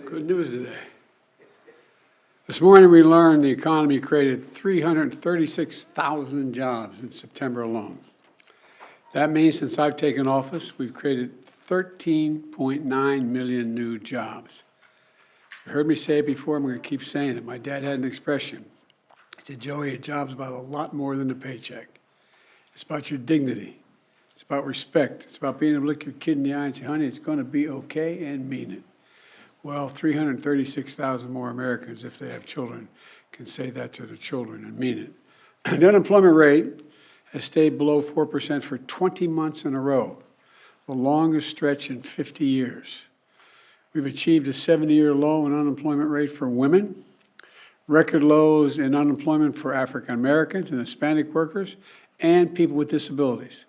Good news today. This morning we learned the economy created 336,000 jobs in September alone. That means since I've taken office, we've created 13.9 million new jobs. You heard me say it before, I'm going to keep saying it. My dad had an expression. He said, Joey, a job's about a lot more than a paycheck. It's about your dignity. It's about respect. It's about being able to look your kid in the eye and say, honey, it's going to be okay, and mean it. Well, 336,000 more Americans, if they have children, can say that to their children and mean it. The unemployment rate has stayed below 4% for 20 months in a row, the longest stretch in 50 years. We've achieved a 70-year low in unemployment rate for women, record lows in unemployment for African Americans and Hispanic workers, and people with disabilities,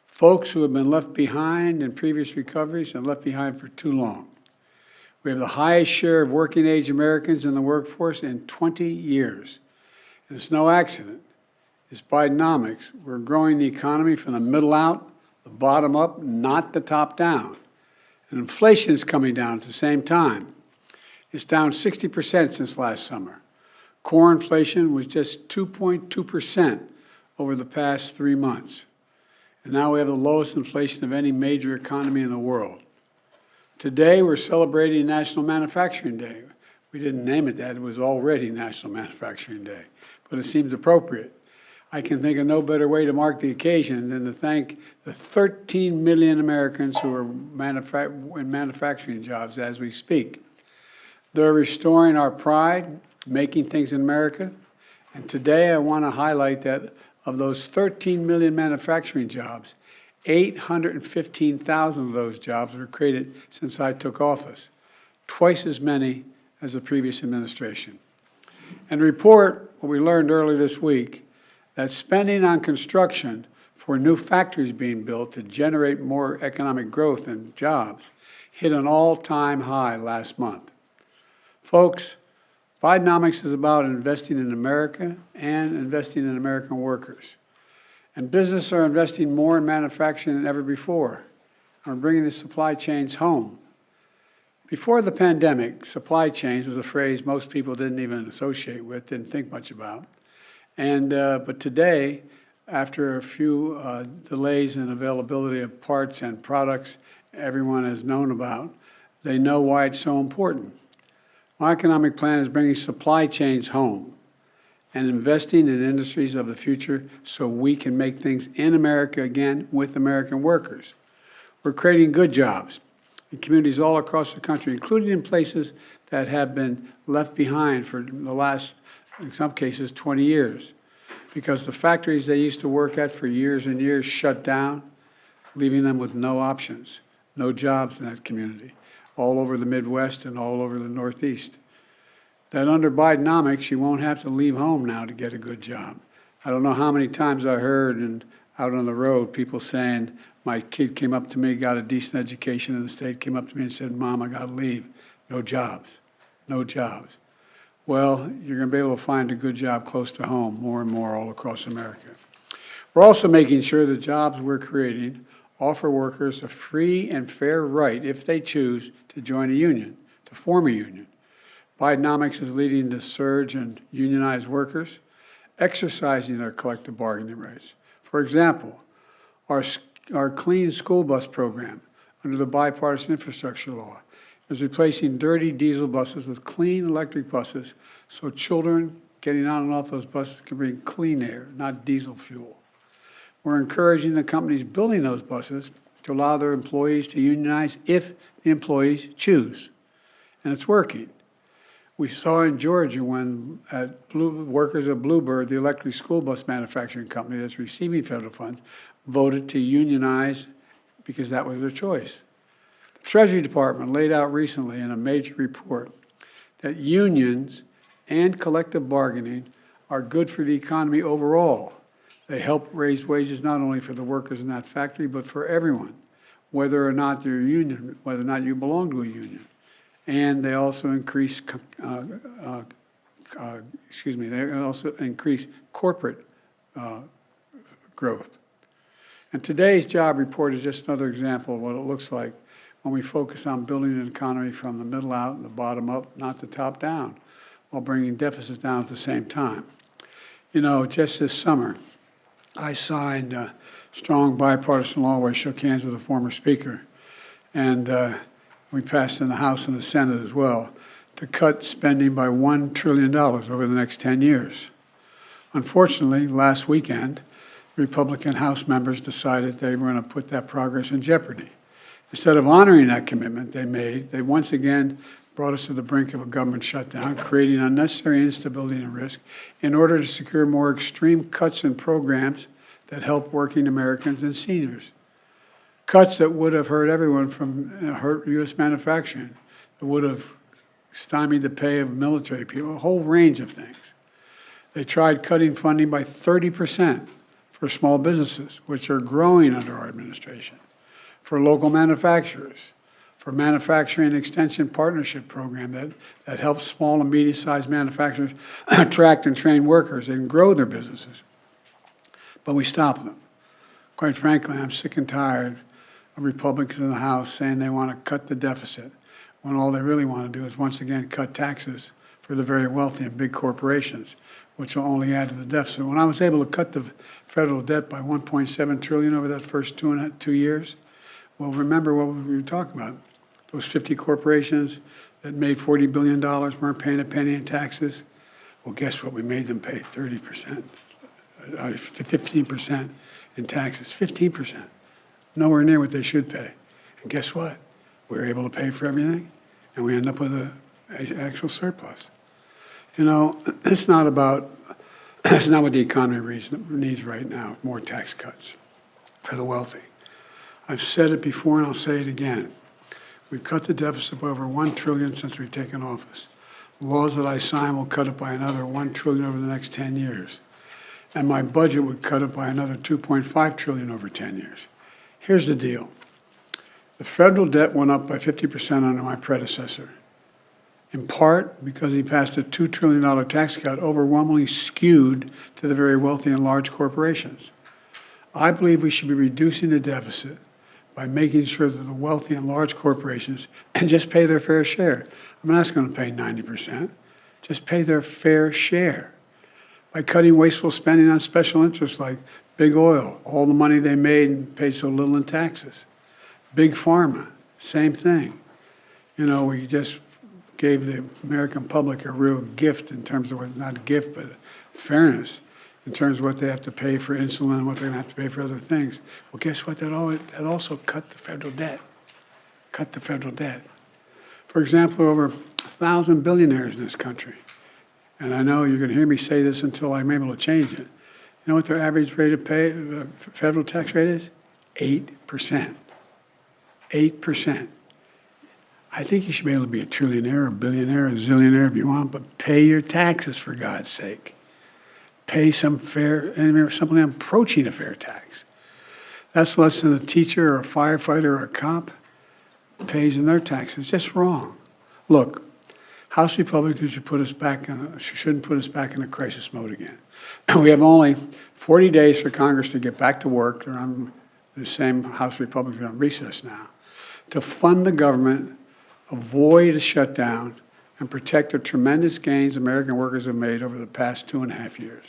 folks who have been left behind in previous recoveries and left behind for too long. We have the highest share of working-age Americans in the workforce in 20 years. And it's no accident. It's Bidenomics. We're growing the economy from the middle out, the bottom up, not the top down. And inflation is coming down at the same time. It's down 60% since last summer. Core inflation was just 2.2% over the past 3 months. And now we have the lowest inflation of any major economy in the world. Today, we're celebrating National Manufacturing Day. We didn't name it that. It was already National Manufacturing Day, but it seems appropriate. I can think of no better way to mark the occasion than to thank the 13 million Americans who are in manufacturing jobs as we speak. They're restoring our pride, making things in America. And today, I want to highlight that of those 13 million manufacturing jobs, 815,000 of those jobs were created since I took office, twice as many as the previous administration. And report what we learned earlier this week, that spending on construction for new factories being built to generate more economic growth and jobs hit an all-time high last month. Folks, Bidenomics is about investing in America and investing in American workers. And businesses are investing more in manufacturing than ever before. We're bringing the supply chains home. Before the pandemic, supply chains was a phrase most people didn't even associate with, didn't think much about. But today, after a few delays in availability of parts and products everyone has known about, they know why it's so important. My economic plan is bringing supply chains home and investing in industries of the future so we can make things in America again with American workers. We're creating good jobs in communities all across the country, including in places that have been left behind for the last, in some cases, 20 years. Because the factories they used to work at for years and years shut down, leaving them with no options, no jobs in that community, all over the Midwest and all over the Northeast. That under Bidenomics, you won't have to leave home now to get a good job. I don't know how many times I heard and out on the road people saying, my kid came up to me, got a decent education in the state, came up to me and said, Mom, I got to leave. No jobs. No jobs. Well, you're going to be able to find a good job close to home more and more all across America. We're also making sure the jobs we're creating offer workers a free and fair right, if they choose, to join a union, to form a union. Bidenomics is leading the surge in unionized workers exercising their collective bargaining rights. For example, our clean school bus program under the bipartisan infrastructure law is replacing dirty diesel buses with clean electric buses so children getting on and off those buses can breathe clean air, not diesel fuel. We're encouraging the companies building those buses to allow their employees to unionize if the employees choose. And it's working. We saw in Georgia when workers at Bluebird, the electric school bus manufacturing company that's receiving federal funds, voted to unionize because that was their choice. The Treasury Department laid out recently in a major report that unions and collective bargaining are good for the economy overall. They help raise wages not only for the workers in that factory, but for everyone, whether or not they're a union, whether or not you belong to a union. And they also increase, corporate growth. And today's job report is just another example of what it looks like when we focus on building an economy from the middle out and the bottom up, not the top down, while bringing deficits down at the same time. You know, just this summer, I signed a strong bipartisan law where I shook hands with the former speaker, and we passed in the House and the Senate as well, to cut spending by $1 trillion over the next 10 years. Unfortunately, last weekend, Republican House members decided they were going to put that progress in jeopardy. Instead of honoring that commitment they made, they once again brought us to the brink of a government shutdown, creating unnecessary instability and risk in order to secure more extreme cuts in programs that help working Americans and seniors. Cuts that would have hurt everyone from hurt U.S. manufacturing, that would have stymied the pay of military people, a whole range of things. They tried cutting funding by 30% for small businesses, which are growing under our administration, for local manufacturers, for manufacturing extension partnership program that helps small and medium-sized manufacturers attract and train workers and grow their businesses. But we stopped them. Quite frankly, I'm sick and tired of Republicans in the House saying they want to cut the deficit when all they really want to do is once again cut taxes for the very wealthy and big corporations, which will only add to the deficit. When I was able to cut the federal debt by $1.7 trillion over that first 2 years, well, remember what we were talking about. Those 50 corporations that made $40 billion weren't paying a penny in taxes. Well, guess what? We made them pay 30%, 15% in taxes, 15%. Nowhere near what they should pay. And guess what? We're able to pay for everything, and we end up with an actual surplus. You know, it's not what the economy needs right now, more tax cuts for the wealthy. I've said it before and I'll say it again. We've cut the deficit by over $1 trillion since we've taken office. Laws that I sign will cut it by another $1 trillion over the next 10 years. And my budget would cut it by another $2.5 trillion over 10 years. Here's the deal. The federal debt went up by 50% under my predecessor, in part because he passed a $2 trillion tax cut overwhelmingly skewed to the very wealthy and large corporations. I believe we should be reducing the deficit by making sure that the wealthy and large corporations just pay their fair share. I'm not going to pay 90%. Just pay their fair share. By cutting wasteful spending on special interests like big oil, all the money they made and paid so little in taxes. Big pharma, same thing. You know, we just gave the American public a real gift in terms of, not a gift, but fairness in terms of what they have to pay for insulin and what they're going to have to pay for other things. Well, guess what? That also cut the federal debt. Cut the federal debt. For example, over 1,000 billionaires in this country. And I know you're going to hear me say this until I'm able to change it. You know what their average rate of pay, federal tax rate is? 8%. 8%. I think you should be able to be a trillionaire, a billionaire, a zillionaire if you want, but pay your taxes for God's sake. Pay some fair, something approaching a fair tax. That's less than a teacher or a firefighter or a cop pays in their taxes. It's just wrong. Look, House Republicans shouldn't put us back in a crisis mode again. We have only 40 days for Congress to get back to work. They're on the same House Republicans on recess now, to fund the government, avoid a shutdown, and protect the tremendous gains American workers have made over the past 2.5 years.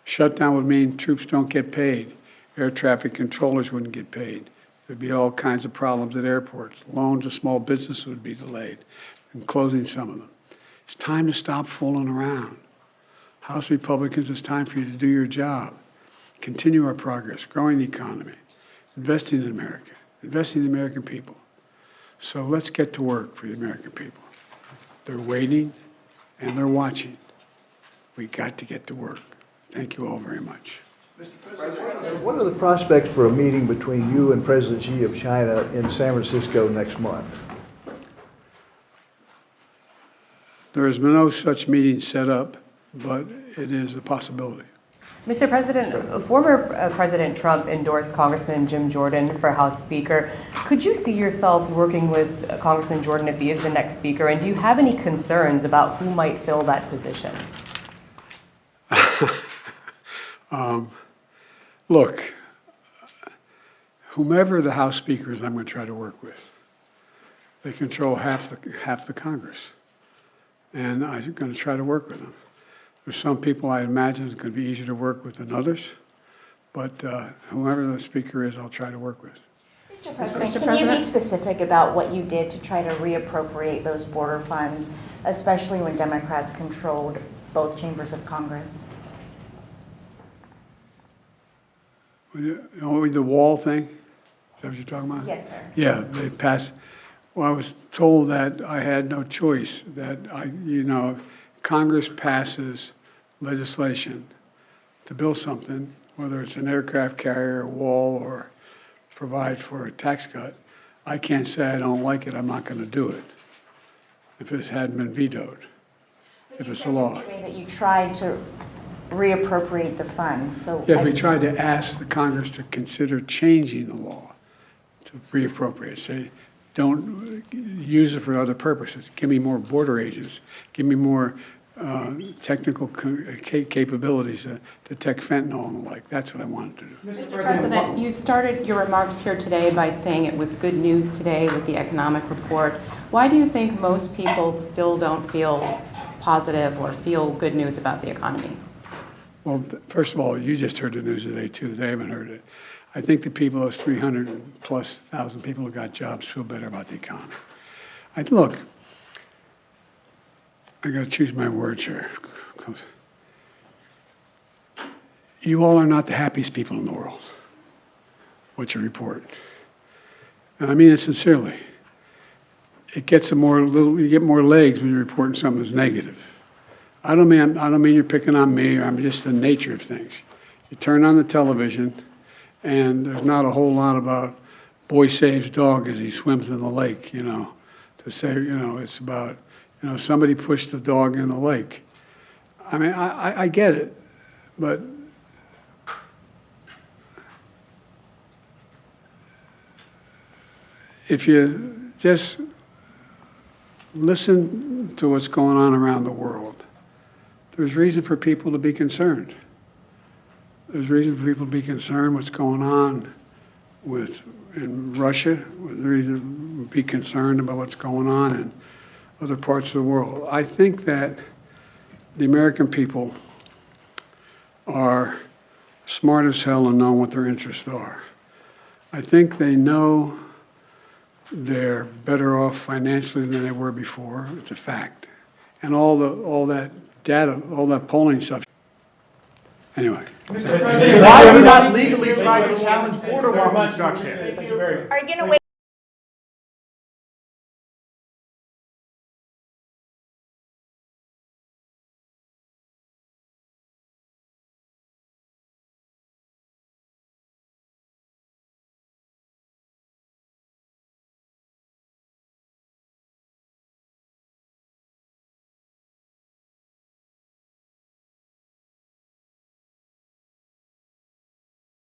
Shutdown would mean troops don't get paid. Air traffic controllers wouldn't get paid. There'd be all kinds of problems at airports. Loans to small businesses would be delayed, and closing some of them. It's time to stop fooling around. House Republicans, it's time for you to do your job. Continue our progress, growing the economy, investing in America, investing in the American people. So let's get to work for the American people. They're waiting and they're watching. We got to get to work. Thank you all very much. Mr. President, what are the prospects for a meeting between you and President Xi of China in San Francisco next month? There has been no such meeting set up, but it is a possibility. Mr. President, former President Trump endorsed Congressman Jim Jordan for House Speaker. Could you see yourself working with Congressman Jordan if he is the next Speaker? And do you have any concerns about who might fill that position? Look, whomever the House Speaker is, I'm going to try to work with. They control half the Congress. And I'm going to try to work with them. There's some people I imagine it's going to be easier to work with than others, but whoever the speaker is, I'll try to work with. Mr. President, can you be specific about what you did to try to reappropriate those border funds, especially when Democrats controlled both chambers of Congress? The wall thing? Is that what you're talking about? Yes, sir. Yeah, they passed. Well, I was told that I had no choice, that Congress passes legislation to build something, whether it's an aircraft carrier, a wall, or provide for a tax cut. I can't say I don't like it, I'm not going to do it if it hadn't been vetoed, if it's a law. You said that you tried to reappropriate the funds, so. Yes, we tried to ask the Congress to consider changing the law to reappropriate, say, don't use it for other purposes. Give me more border agents. Give me more technical capabilities to detect fentanyl and the like. That's what I wanted to do. Mr. President, you started your remarks here today by saying it was good news today with the economic report. Why do you think most people still don't feel positive or feel good news about the economy? Well, first of all, you just heard the news today, too. They haven't heard it. I think the people, those 300+ thousand people who got jobs, feel better about the economy. Look, I got to choose my words here. You all are not the happiest people in the world. What you report, and I mean it sincerely. It gets you get more legs when you're reporting something that's negative. I don't mean you're picking on me, or I'm just the nature of things. You turn on the television, and there's not a whole lot about boy saves dog as he swims in the lake, to say, it's about, somebody pushed the dog in the lake. I mean, I get it, but if you just listen to what's going on around the world, there's reason for people to be concerned. There's reason for people to be concerned what's going on in Russia. There's reason to be concerned about what's going on in other parts of the world. I think that the American people are smart as hell and know what their interests are. I think they know they're better off financially than they were before. It's a fact. And all that data, all that polling stuff. Anyway. Mr. President, why have you not legally tried to challenge border wall construction? Are you going to wait?